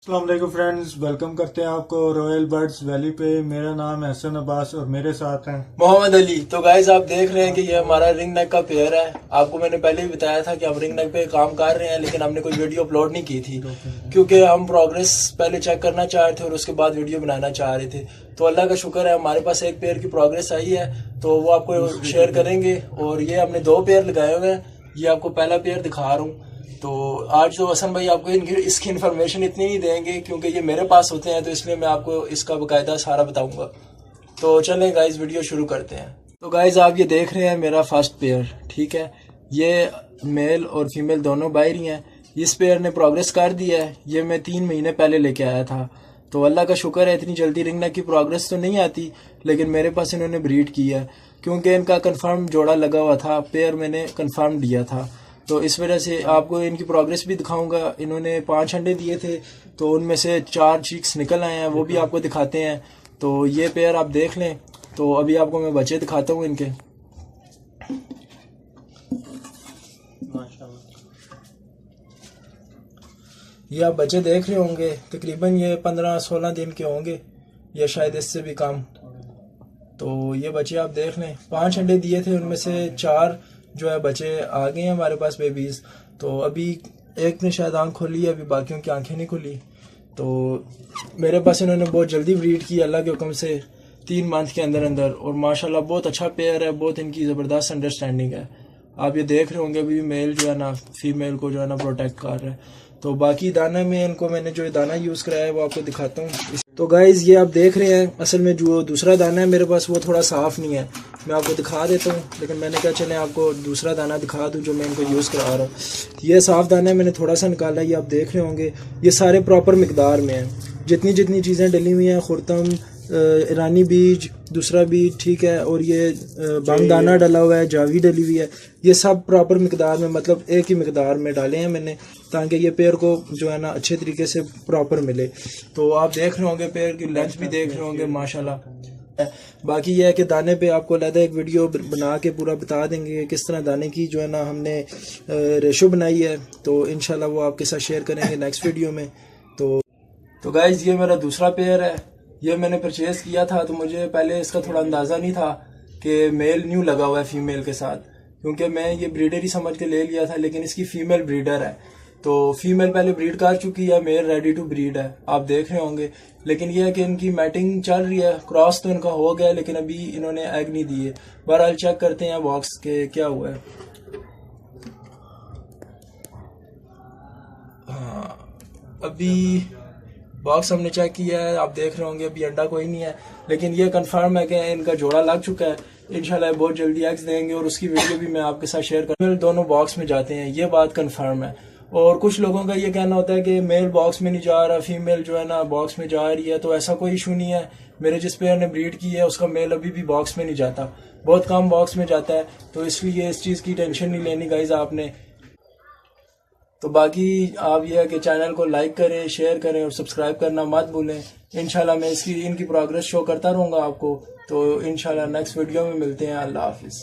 अस्सलाम वालेकुम friends, welcome करते हैं आपको रॉयल बर्ड्स वैली पे। मेरा नाम है हसन अब्बास और मेरे साथ हैं मोहम्मद अली। तो गाइज आप देख रहे हैं कि ये हमारा रिंग नेक का पेयर है। आपको मैंने पहले ही बताया था कि हम रिंग नेक पे काम कर रहे हैं, लेकिन हमने कोई वीडियो अपलोड नहीं की थी क्योंकि हम प्रोग्रेस पहले चेक करना चाह रहे थे और उसके बाद वीडियो बनाना चाह रहे थे। तो अल्लाह का शुक्र है हमारे पास एक पेयर की प्रोग्रेस आई है, तो वो आपको शेयर करेंगे। और ये हमने 2 पेयर लगाए हुए हैं, ये आपको पहला पेयर दिखा रहा हूँ। तो आज तो हसन भाई आपको इसकी इन्फॉर्मेशन इतनी नहीं देंगे क्योंकि ये मेरे पास होते हैं, तो इसलिए मैं आपको इसका बाकायदा सारा बताऊंगा। तो चलें गाइज वीडियो शुरू करते हैं। तो गाइज आप ये देख रहे हैं मेरा फर्स्ट पेयर, ठीक है। ये मेल और फीमेल दोनों बाहर ही हैं। इस पेयर ने प्रोग्रेस कर दी है, ये मैं 3 महीने पहले लेके आया था। तो अल्लाह का शुक्र है इतनी जल्दी रिंग नेक की प्रोग्रेस तो नहीं आती, लेकिन मेरे पास इन्होंने ब्रीड की है क्योंकि इनका कंफर्म जोड़ा लगा हुआ था, पेयर मैंने कंफर्म दिया था। तो इस वजह से आपको इनकी प्रोग्रेस भी दिखाऊंगा। इन्होंने 5 अंडे दिए थे, तो उनमें से 4 चीक्स निकल आए हैं, वो भी आपको दिखाते हैं। तो ये पेयर आप देख लें। तो अभी आपको मैं बच्चे दिखाता हूँ इनके। ये आप बच्चे देख रहे होंगे, तकरीबन ये 15-16 दिन के होंगे या शायद इससे भी कम। तो ये बच्चे आप देख लें, 5 अंडे दिए थे, उनमें से 4 जो है बच्चे आ गए हैं हमारे पास बेबीज। तो अभी एक ने शायद आंख खोली है, अभी बाकियों की आंखें नहीं खुली। तो मेरे पास इन्होंने बहुत जल्दी ब्रीड की अल्लाह के हुक्म से, 3 मंथ के अंदर अंदर। और माशाल्लाह बहुत अच्छा पेयर है, बहुत इनकी ज़बरदस्त अंडरस्टैंडिंग है। आप ये देख रहे होंगे अभी मेल जो है ना फीमेल को जो है ना प्रोटेक्ट कर रहा है। तो बाकी दाना में इनको मैंने जो दाना यूज़ कराया है वो आपको दिखाता हूँ। तो गाइज़ ये आप देख रहे हैं, असल में जो दूसरा दाना है मेरे पास वो थोड़ा साफ़ नहीं है, मैं आपको दिखा देता हूँ। लेकिन मैंने कहा चलें आपको दूसरा दाना दिखा दूँ जो मैं इनको यूज़ करा रहा हूँ। ये साफ़ दाना है, मैंने थोड़ा सा निकाला है, ये आप देख रहे होंगे। ये सारे प्रॉपर मिकदार में हैं, जितनी जितनी चीज़ें डली हुई हैं, खुर्तम, ईरानी बीज, दूसरा बीज, ठीक है, और ये बांग दाना डला हुआ है, जावी डली हुई है, ये सब प्रॉपर मिकदार में, मतलब एक ही मिकदार में डाले हैं मैंने, ताकि ये पेड़ को जो है ना अच्छे तरीके से प्रॉपर मिले। तो आप देख रहे होंगे पेड़ की लेंथ भी देख रहे होंगे माशाल्लाह। बाकी ये है कि दाने पे आपको अलग एक वीडियो बना के पूरा बता देंगे किस तरह दाने की जो है ना हमने रेशो बनाई है। तो इंशाल्लाह वो आपके साथ शेयर करेंगे नेक्स्ट वीडियो में। तो गाइज ये मेरा दूसरा पेयर है, ये मैंने परचेज़ किया था। तो मुझे पहले इसका थोड़ा अंदाज़ा नहीं था कि मेल न्यू लगा हुआ है फीमेल के साथ, क्योंकि मैं ये ब्रीडर ही समझ के ले लिया था, लेकिन इसकी फ़ीमेल ब्रीडर है। तो फीमेल पहले ब्रीड कर चुकी है, मेल रेडी टू ब्रीड है, आप देख रहे होंगे। लेकिन यह है कि इनकी मैटिंग चल रही है, क्रॉस तो इनका हो गया, लेकिन अभी इन्होंने एग नहीं दिए। बहरहाल चेक करते हैं बॉक्स के क्या हुआ है। हाँ, अभी बॉक्स हमने चेक किया है, आप देख रहे होंगे अभी अंडा कोई नहीं है, लेकिन ये कंफर्म है कि इनका जोड़ा लग चुका है। इंशाल्लाह बहुत जल्दी एग्स देंगे और उसकी वीडियो भी मैं आपके साथ शेयर करूँगा। दोनों बॉक्स में जाते हैं, ये बात कंफर्म है। और कुछ लोगों का ये कहना होता है कि मेल बॉक्स में नहीं जा रहा, फीमेल जो है ना बॉक्स में जा रही है, तो ऐसा कोई इशू नहीं है। मेरे जिस पेयर ने ब्रीड की है उसका मेल अभी भी बॉक्स में नहीं जाता, बहुत कम बॉक्स में जाता है। तो इसलिए इस चीज़ की टेंशन नहीं लेनी गाइज आपने। तो बाकी आप यह है कि चैनल को लाइक करें, शेयर करें और सब्सक्राइब करना मत भूलें। इंशाल्लाह मैं इनकी प्रोग्रेस शो करता रहूँगा आपको। तो इंशाल्लाह नेक्स्ट वीडियो में मिलते हैं। अल्लाह हाफिज़।